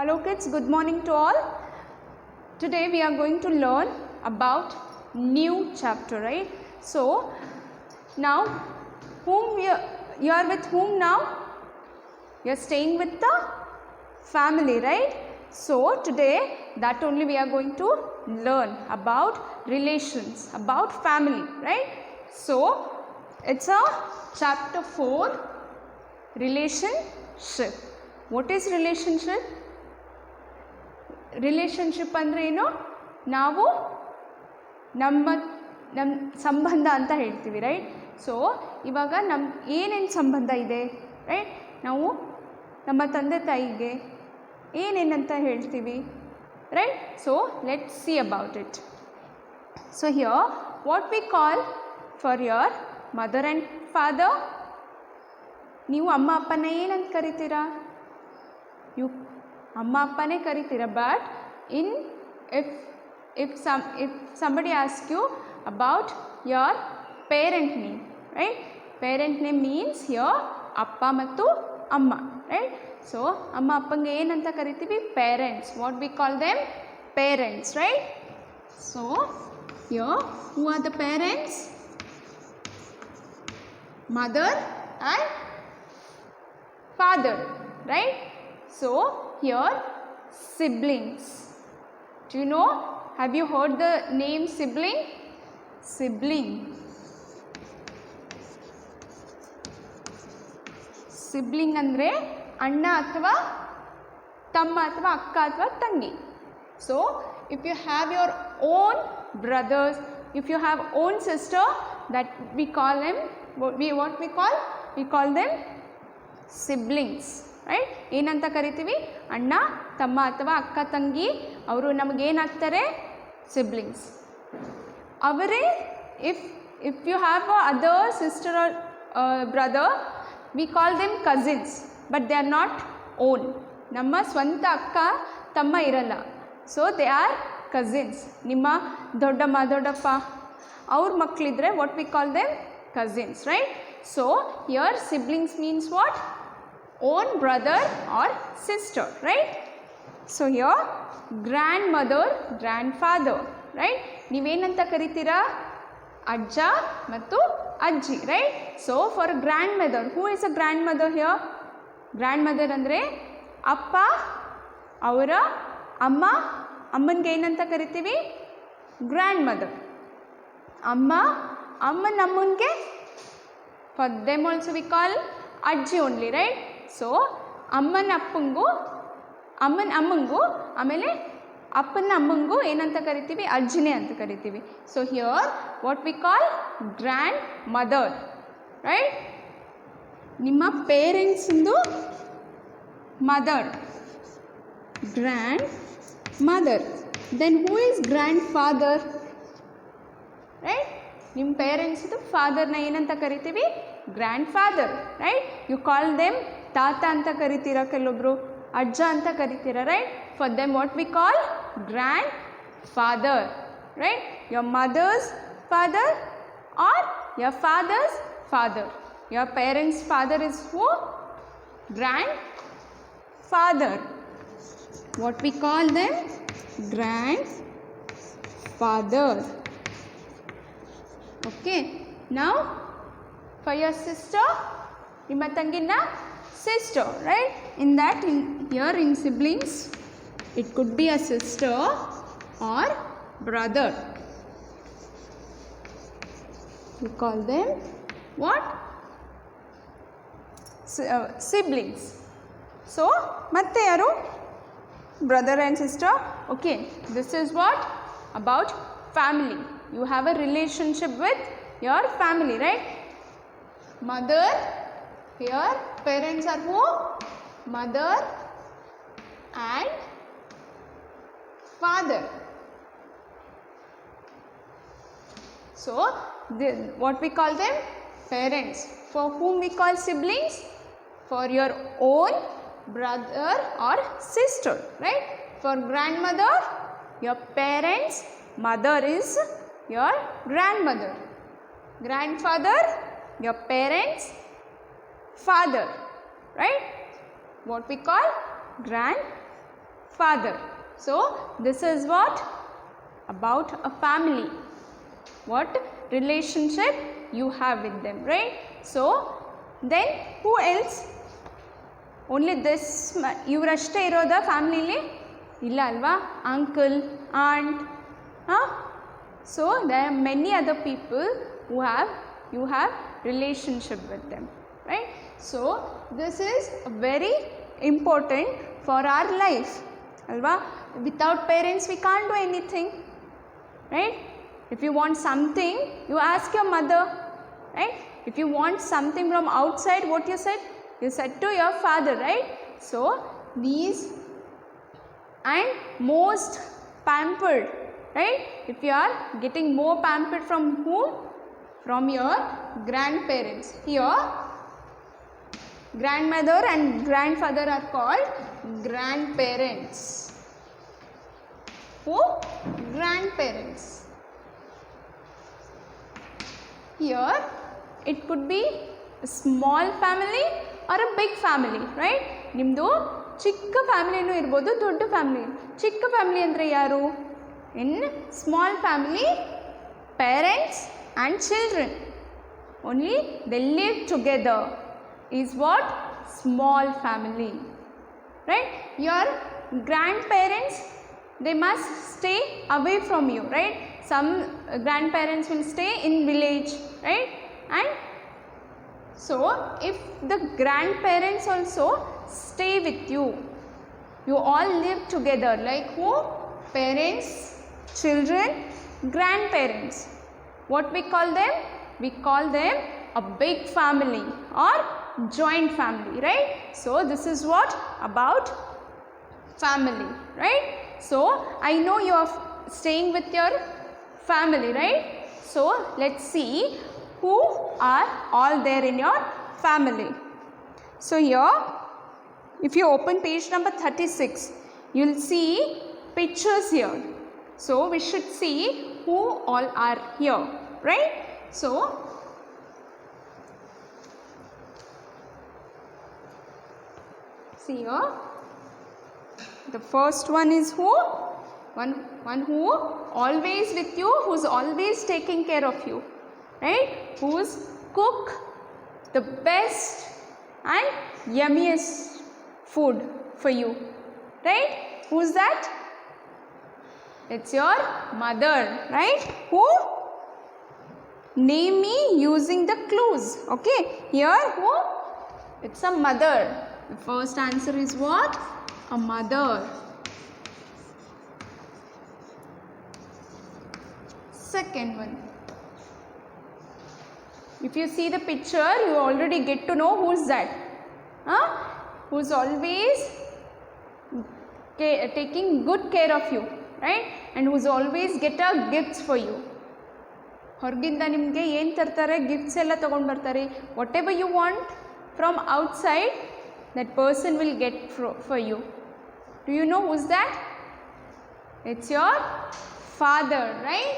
Hello kids, good morning to all. Today we are going to learn about new chapter, right? So now you are with whom now? You are staying with the family, right? So today that only we are going to learn about relations, about family, right? So it's a chapter 4, relationship. What is relationship? Relationship ಅಂದರೆ ಏನು? ನಾವು ನಮ್ಮ ಸಂಬಂಧ ಅಂತ ಹೇಳ್ತೀವಿ, right? So ಇವಾಗ ಏನೇನು ಸಂಬಂಧ ಇದೆ, ರೈಟ್? ನಾವು ನಮ್ಮ ತಂದೆ ತಾಯಿಗೆ ಏನೇನಂತ ಹೇಳ್ತೀವಿ, right? So let's see about it. So here what we call for your mother and father, ನೀವು ಅಮ್ಮ ಅಪ್ಪನ ಏನಂತ ಕರಿತೀರಾ? ಅಮ್ಮ ಅಪ್ಪನೇ ಕರಿತೀರ. But if somebody asks you about your parent name, right? Parent name means here ಅಪ್ಪ ಮತ್ತು ಅಮ್ಮ, right? So ಅಮ್ಮ ಅಪ್ಪಂಗೆ ಏನಂತ ಕರಿತೀವಿ? Parents. What we call them? Parents, right? So here who are the parents? Mother and father, right? So here siblings. Do you know? Have you heard the name sibling? Sibling. Sibling andre anna athava tamma athava akka athava tangi. So if you have your own brothers, if you have own sister, that we call them we call them siblings, right? ಏನಂತ ಕರಿತೀವಿ? ಅಣ್ಣ ತಮ್ಮ ಅಥವಾ ಅಕ್ಕ ತಂಗಿ, ಅವರು ನಮಗೇನಾಗ್ತಾರೆ? Siblings. ಅವರೇ if you have a other sister or brother, we call them cousins, but they are not own. ನಮ್ಮ ಸ್ವಂತ ಅಕ್ಕ ತಮ್ಮ ಇರಲ್ಲ, ಸೊ ದೇ ಆರ್ ಕಸಿನ್ಸ್. ನಿಮ್ಮ ದೊಡ್ಡಮ್ಮ ದೊಡ್ಡಪ್ಪ ಅವ್ರ ಮಕ್ಕಳಿದ್ರೆ what we call them cousins, right? So here siblings means what? Own brother or sister, right? So here grandmother, grandfather, right? ನೀವೇನಂತ ಕರಿತೀರಾ? ಅಜ್ಜ ಮತ್ತು ಅಜ್ಜಿ, right? So for a grandmother, who is a grandmother here? Grandmother ಅಂದರೆ ಅಪ್ಪ ಅವರ ಅಮ್ಮನಿಗೆ ಏನಂತ ಕರಿತೀವಿ? grandmother. ಅಮ್ಮನಿಗೆ for them also we call ಅಜ್ಜಿ only, right? ಸೊ ಅಮ್ಮನ ಅಮ್ಮಂಗೂ ಆಮೇಲೆ ಅಪ್ಪನ ಅಮ್ಮಂಗೂ ಏನಂತ ಕರಿತೀವಿ? ಅಜ್ಜಿನೇ ಅಂತ ಕರಿತೀವಿ. So here what we call grandmother, right? ನಿಮ್ಮ ಪೇರೆಂಟ್ಸಿಂದು mother, grandmother. Then who is grandfather, right? ನಿಮ್ಮ ಪೇರೆಂಟ್ಸ್ದು ಫಾದರ್ನ ಏನಂತ ಕರಿತೀವಿ? Grandfather, right? You call them ತಾತ ಅಂತ ಕರಿತೀರಾ, ಕೆಲವೊಬ್ರು ಅಜ್ಜ ಅಂತ ಕರಿತೀರಾ, right? For them what we call grandfather, right? Your mother's father or your father's father. Your parents father is who? Grandfather. What we call them? Grand father. Okay, now for your sister, ನಿಮ್ಮ ತಂಗಿನ sister, right? Here in siblings, it could be a sister or brother. We call them what? Siblings. So ಮತ್ತೆ ಯಾರು? Brother and sister. Okay, this is what about family. You have a relationship with your family, right? Mother, here parents are who? Mother and father. So what we call them? Parents. For whom we call siblings? For your own brother or sister, right? For grandmother, your parents mother is your grandmother. Grandfather, your parents father, right? What we call grandfather. father. So this is what about a family, what relationship you have with them, right? So then who else? Only this ivrashte iroda family illa alva? Uncle, aunt, so there are many other people who you have relationship with them, right? So this is very important for our life, alva? Without parents we can't do anything, right? If you want something, you ask your mother, right? If you want something from outside, what you said? You said to your father, right? So these, and most pampered, right? If you are getting more pampered from whom? From your grandparents. Here grandmother and grandfather are called grandparents. Who? Grandparents. Here it could be a small family or a big family, right? Nimdu chikka family nu irbodu, dodda family. Chikka family andre yaru? In small family, parents and children only they live together is what? Small family, right? Your grandparents, they must stay away from you, right? Some grandparents will stay in village, right? And so if the grandparents also stay with you, you all live together, like who? Parents, children, grandparents. What we call them? We call them a big family or joint family, right? So this is what about family, right? So I know you are staying with your family, right? So let's see who are all there in your family. So here, if you open page number 36, you will see pictures here. So we should see who all are here, right? So see here, the first one is who? One who always with you, who's always taking care of you, right? Who's cook the best and yummiest food for you, right? Who's that? It's your mother, right? Who? Name me using the clues. Okay, here who? It's a mother. The first answer is what? A mother. Second one. If you see the picture, you already get to know who's that. Who's always taking good care of you, right? And who's always get a gifts for you. ಹೊರಗಿಂದ ನಿಮಗೆ ಏನು ತರ್ತಾರೆ? Gifts ಎಲ್ಲ ತೊಗೊಂಡು ಬರ್ತಾರೆ. Whatever you want from outside, that person will get for you. Do you know who's that? It's your father, right?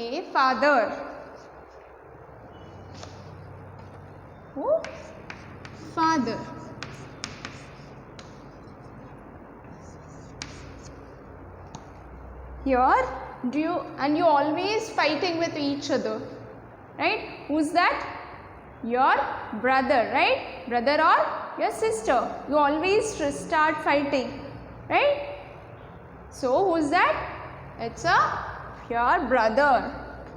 A father. Who? Father. Here, you always fighting with each other, right? Who's that? Your brother, right? Brother or your sister. You always start fighting, right? So who's that? It's your brother.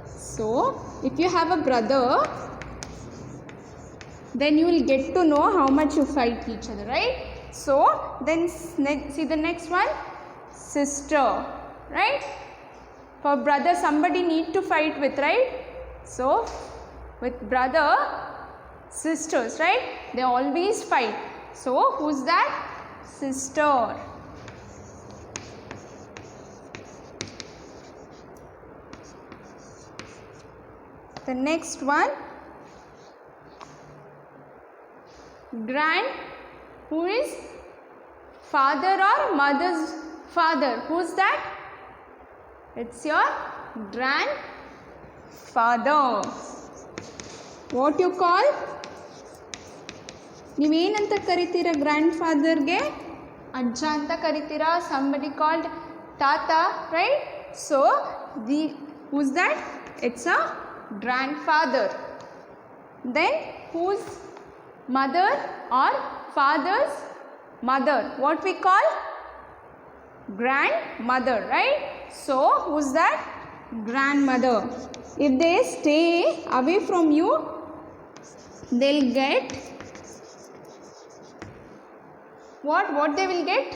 So if you have a brother, then you will get to know how much you fight each other, right? So then see the next one, sister, right? For brother, somebody need to fight with, right? So with brother, sisters, right? They always fight. So who's that? Sister. The next one, grand. Who is father or mother's father? Who's that? It's your grandfather. What you call? ನೀವೇನಂತ ಕರಿತೀರ ಗ್ರ್ಯಾಂಡ್ ಫಾದರ್ಗೆ? ಅಜ್ಜ ಅಂತ ಕರಿತೀರಾ, somebody called tata, right? So who's that? It's a grandfather. Then whose mother or father's mother, what we call grandmother, right? So who's that? Grandmother. If they stay away from you, they'll get what they will get?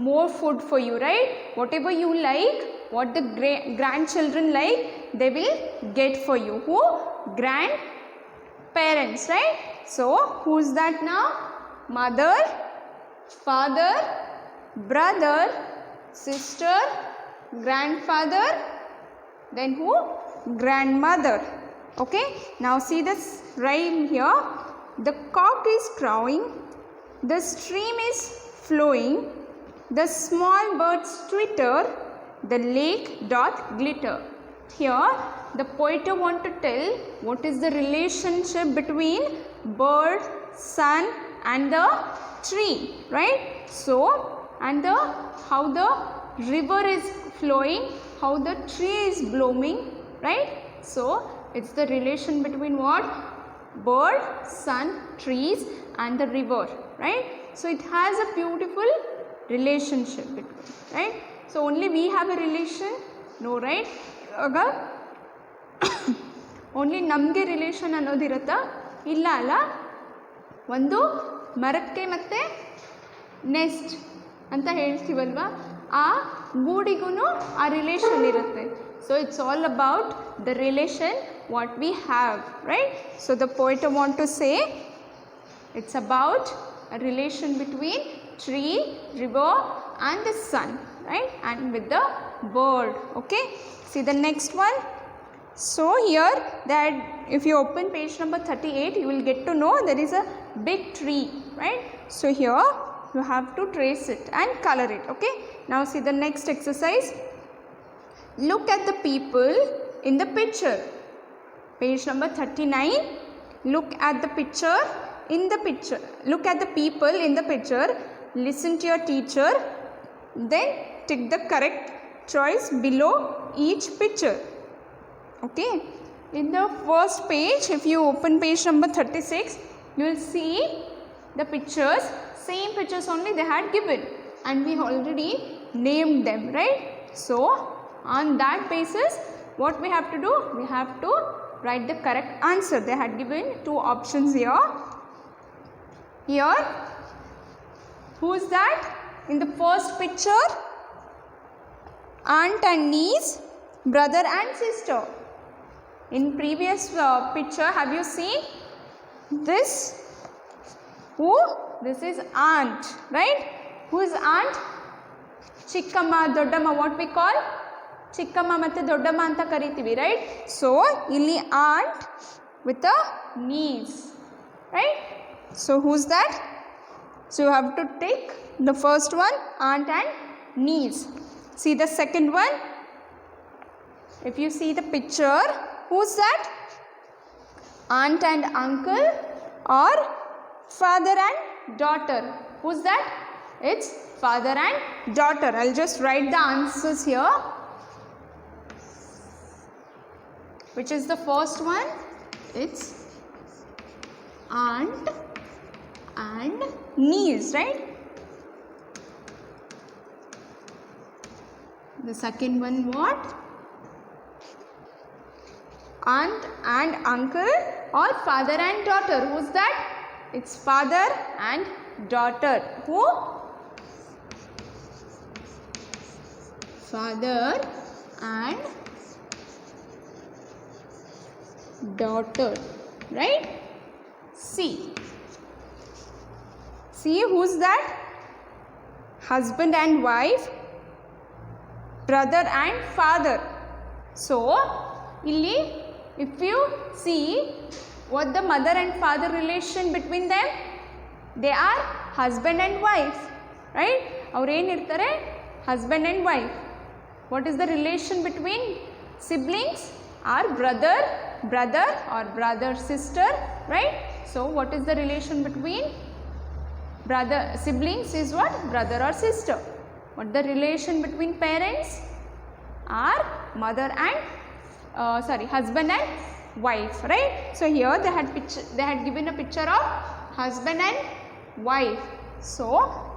More food for you, right? Whatever you like, what the grandchildren like, they will get for you. Who? Grandparents, right? So who's that now? Mother, father, brother, sister, grandfather, then who? Grandmother. Okay, now see this rhyme here. The cock is crowing, the stream is flowing, the small birds twitter, the lake doth glitter. Here the poet want to tell what is the relationship between bird, sun and the tree, right? So and how the river is flowing, how the tree is blooming, right? So it's the relation between what? Bird, sun, trees and the river, right? So it has a beautiful relationship between, right? So only we have a relation? No, right? Only ನಮಗೆ relation ಅನ್ನೋದಿರುತ್ತಾ? ಇಲ್ಲ ಅಲ್ಲ. ಒಂದು ಮರಕ್ಕೆ ಮತ್ತು next ಅಂತ ಹೇಳ್ತೀವಲ್ವ, ಆ ಗೂಡಿಗೂ ಆ relation ಇರುತ್ತೆ. So it's all about the relation what we have, right? So the poet want to say it's about a relation between tree, river and the sun, right? And with the bird. Okay, see the next one. So here that if you open page number 38, you will get to know there is a big tree, right? So here you have to trace it and color it. Okay, now see the next exercise. Look at the people in the picture. Page number 39. Look at the picture. In the picture, look at the people in the picture, listen to your teacher, then tick the correct choice below each picture. Okay, in the first page, if you open page number 36, you will see the pictures, same pictures only they had given and we already named them, right? So on that basis, what we have to do? We have to write the correct answer. They had given two options here. Here, who is that? In the first picture, aunt and niece, brother and sister. In previous picture, have you seen this? Who? This is aunt, right? Who is aunt? Chikkamma, Doddamma, what we call? Chikkamma matte Doddamma anta karitivi, right? So, illi aunt with a niece, right? So who's that? So you have to take the first one, aunt and niece. See the second one. If you see the picture, who's that? Aunt and uncle or father and daughter? Who's that? It's father and daughter. I'll just write the answers here. Which is the first one? It's aunt and niece, right? The second one what? Aunt and uncle or father and daughter. Who's that? It's father and daughter. Who? Father and daughter, right? See who's that? Husband and wife, brother and father. So illi if you see what the mother and father relation between them, they are husband and wife, right? Avaru ಏನು ಇರ್ತಾರೆ? Husband and wife. What is the relation between siblings? Are brother or brother sister, right? So what is the relation between Brother, siblings is what? Brother or sister. What the relation between parents? Are mother and husband and wife, right? So here they had given a picture of husband and wife. So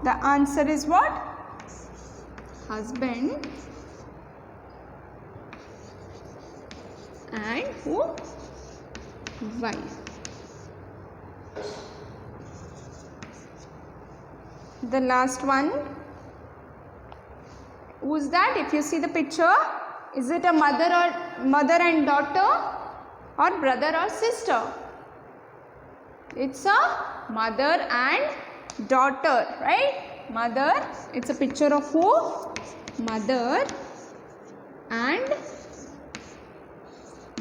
the answer is what? Husband and who? Wife. The last one. Who's that? If you see the picture, is it a mother and daughter or brother or sister? It's a mother and daughter, right? Mother, it's a picture of who? Mother and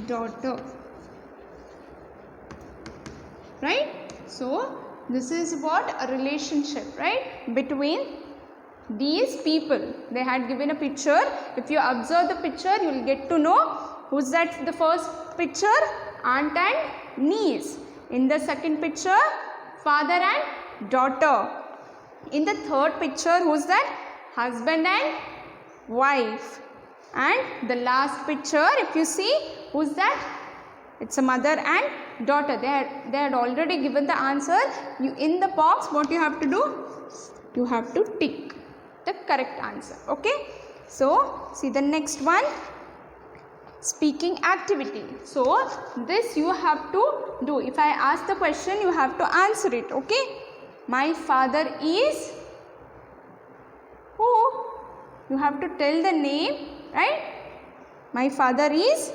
daughter, right? So this is what? A relationship, right? Between these people. They had given a picture. If you observe the picture, you will get to know who's that. The first picture, aunt and niece. In the second picture, father and daughter. In the third picture, who's that? Husband and wife. And the last picture, if you see, who's that? It's a mother and daughter. They had already given the answer. You in the box, what you have to do? You have to tick the correct answer. Okay. So see the next one. Speaking activity. So this you have to do. If I ask the question, you have to answer it. Okay. My father is who? You have to tell the name, right? My father is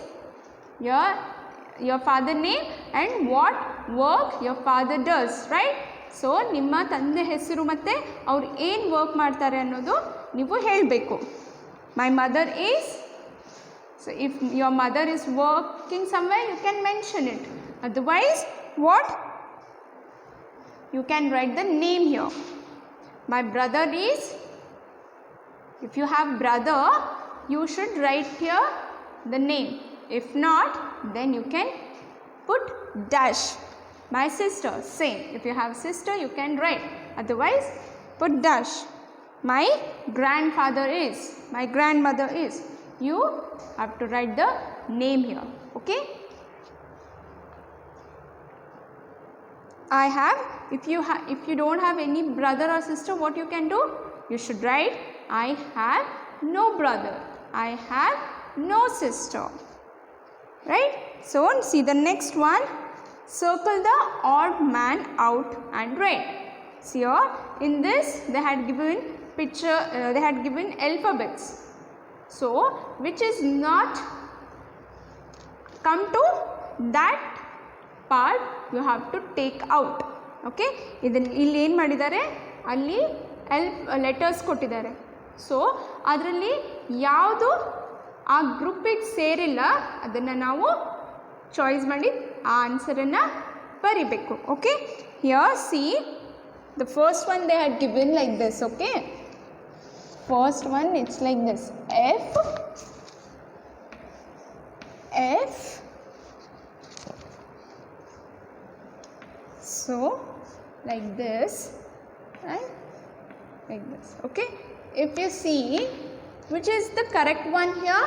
your father name and what work your father does, right? So ನಿಮ್ಮ ತಂದೆ ಹೆಸರು ಮತ್ತು ಅವ್ರು ಏನು work ಮಾಡ್ತಾರೆ ಅನ್ನೋದು ನೀವು ಹೇಳಬೇಕು. My mother is, so if your mother is working somewhere you can mention it. Otherwise what you can write the name here. My brother is, if you have brother you should write here the name. If not, then you can put dash. My sister, same. If you have sister, you can write. Otherwise, put dash. My grandfather is, my grandmother is. You have to write the name here. Okay. I have. If you don't have any brother or sister, what you can do? You should write I have no brother. I have no sister, right? So see the next one. Circle the odd man out and write. See here in this they had given picture. They had given alphabets. So which is not come to that part, you have to take out. Okay. ಇಲ್ಲಿ ಏನು ಮಾಡಿದ್ದಾರೆ, ಅಲ್ಲಿ letters ಕೊಟ್ಟಿದ್ದಾರೆ. So ಅದರಲ್ಲಿ ಯಾವುದು ಆ ಗ್ರೂಪಿಗೆ ಸೇರಿಲ್ಲ ಅದನ್ನು ನಾವು ಚಾಯ್ಸ್ ಮಾಡಿ ಆ ಆನ್ಸರನ್ನು ಬರಿಬೇಕು. Okay. Here C the first one they had given like this. Okay. First one it's like this. F so like this and like this. Okay. If you see which is the correct one here,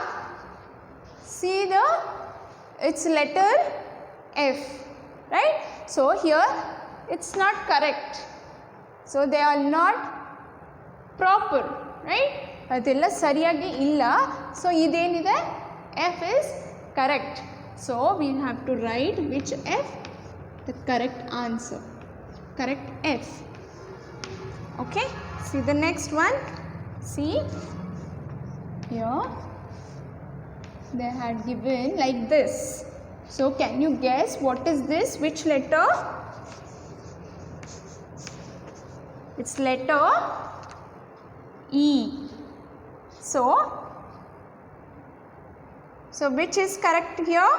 see it's letter F, right? So here it's not correct, so they are not proper, right? adella sariyagi illa. So idenide F is correct, so we have to write which F, the correct answer, correct F. Okay. See the next one. See here they had given like this. So can you guess what is this? Which letter? It's letter E. So which is correct here?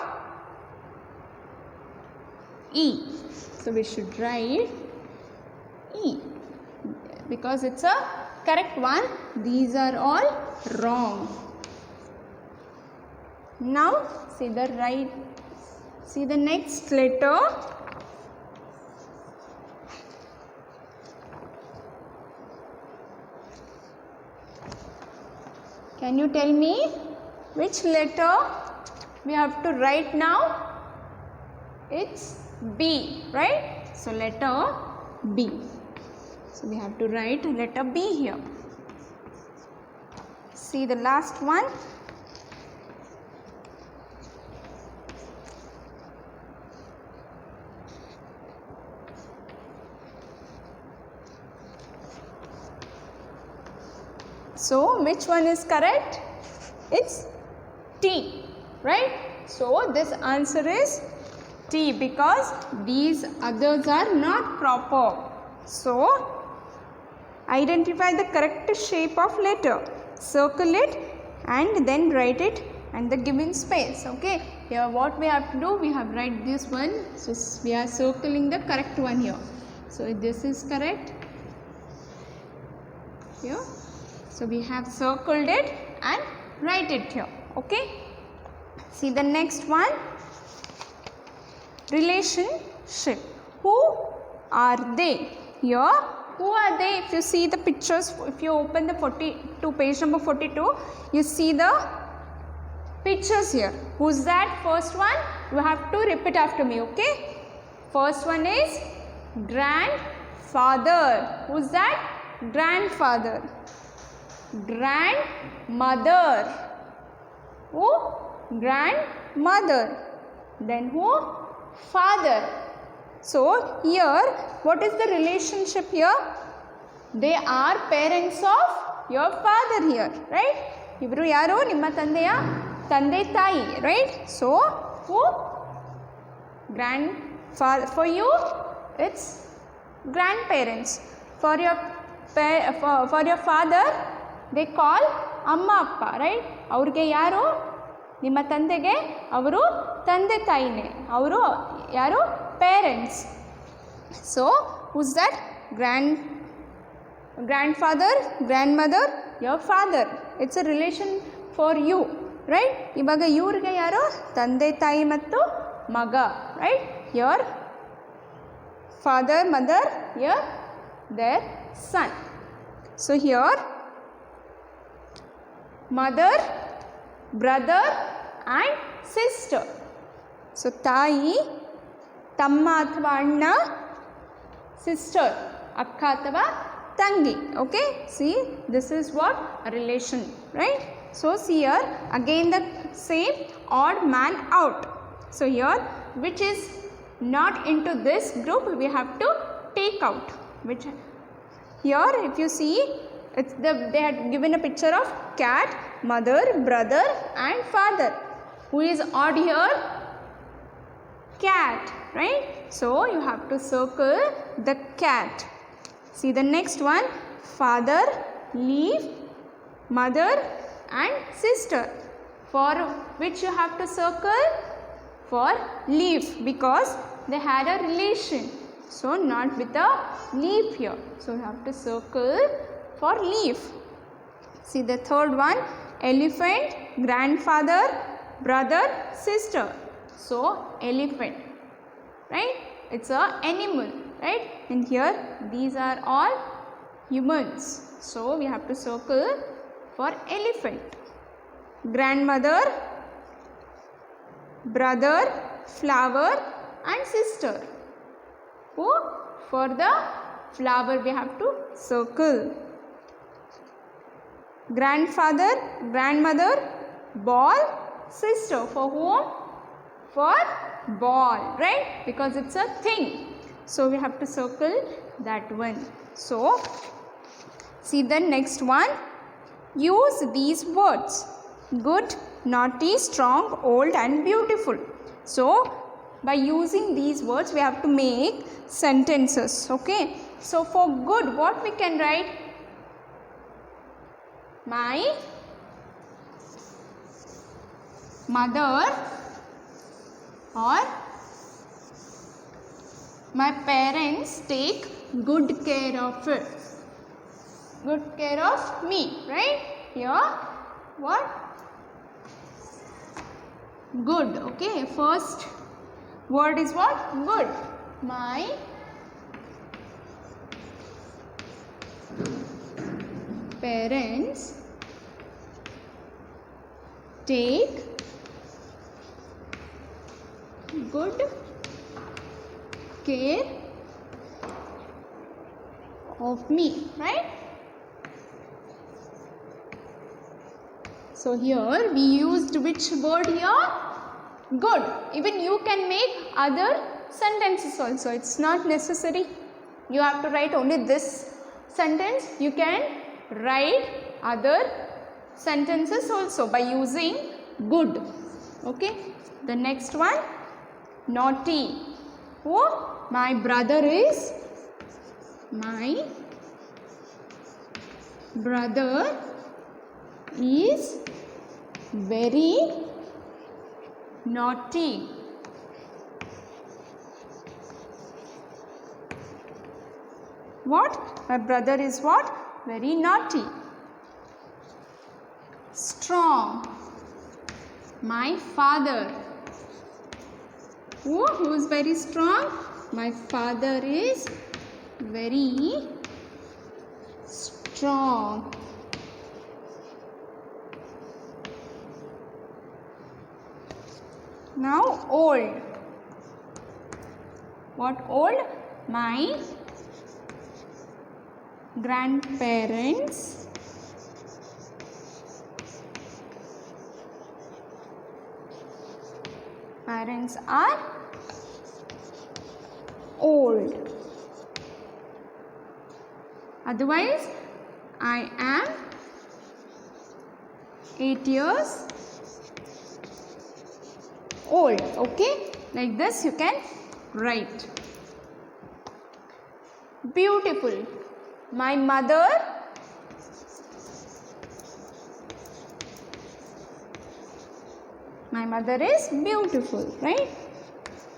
E. So we should write E because it's a correct one. These are all wrong. Now see the next letter. Can you tell me which letter we have to write now? It's B, right? So letter B. So we have to write letter B here. See the last one. So which one is correct? It's T, right? So this answer is T because these others are not proper. So identify the correct shape of letter, circle it and then write it and the given space. Okay, here what we have to do, we have write this one, so we are circling the correct one here. So this is correct here. So we have circled it and write it here. Okay, see the next one, relationship. Who are they? Here, who are they? If you see the pictures, if you open the page number 42, you see the pictures here. Who's that? First one, you have to repeat after me. Okay, first one is grandfather. Who's that? Grandfather. Grandmother. Who? Grandmother. Then who? Father. So here, what is the relationship here? They are parents of your father here, right? Ivru yaru nimma tandeya tande tayi, right? So who? Grandfather. For you, it's grandparents. For your father, they call amma appa, right? Avrige yaru nimma tandege avaru tande tayine, avaru yaru parents. So who's that? Grandfather, grandmother, your father. It's a relation for you, right? Ivaga ivrige yaru tande tayi mattu maga, right? Your father, mother, your their son. So here mother, brother and sister. So tayi, tamma athava anna, sister, akka athava tangi. Okay, see, this is what a relation, right? So see here again the same odd man out. So here which is not into this group we have to take out. Which here if you see, it's they had given a picture of cat, mother, brother and father. Who is odd here? Cat, right? So you have to circle the cat. See the next one, father, leaf, mother and sister. For which you have to circle? For leaf, because they had a relation. So not with a leaf here. So you have to circle for leaf. See the third one, elephant, grandfather, brother, sister. So elephant, right? It's a animal, right? And here these are all humans. So we have to circle for elephant. Grandmother, brother, flower and sister. Who? For the flower we have to circle. Grandfather, grandmother, ball, sister. For whom? For ball, right? Because it's a thing. So we have to circle that one. So see the next one. Use these words: good, naughty, strong, old and beautiful. So by using these words we have to make sentences. Okay. So for good, what we can write? My mother or my parents take good care of it. Good care of me, right? Here what? Good. Okay, first word is what? Good. My parents take good care of me, right? So here we used which word here? Good. Even you can make other sentences also. It's not necessary you have to write only this sentence. You can write other sentences also by using good. Okay. The next one, naughty. Oh, my brother is very naughty. What? My brother is what? Very naughty. Strong. My father. Oh, who is very strong? My father is very strong. Now old. What old? My grandparents are old. Otherwise, I am 8 years old. Okay, like this you can write. Beautiful. My mother is beautiful, right?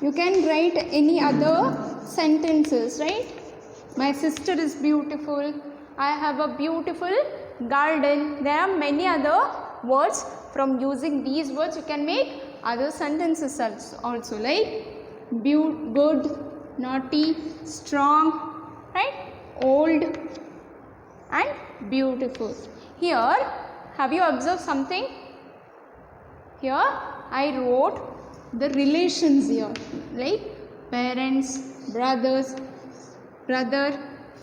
You can write any other sentences, right? My sister is beautiful. I have a beautiful garden. There are many other words. From using these words you can make other sentences also, like good, naughty, strong, right? Old and beautiful. Here, have you observed something? Here I wrote the relations here, like parents, brother,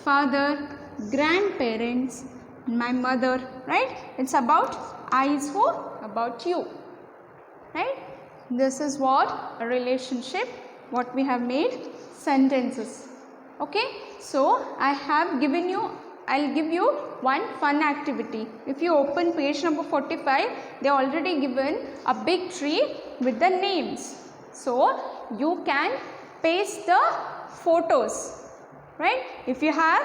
father, grandparents, my mother, right? It's about I is for about you, right? This is what a relationship, what we have made sentences. Okay, so I'll give you one fun activity. If you open page number 45, they already given a big tree with the names. So you can paste the photos, right? If you have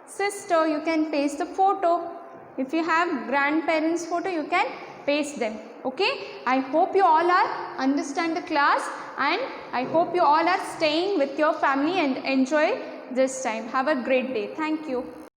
sister, you can paste the photo. If you have grandparents photo, you can paste them. Okay, I hope you all are understand the class, and I hope you all are staying with your family and enjoy this time. Have a great day. Thank you.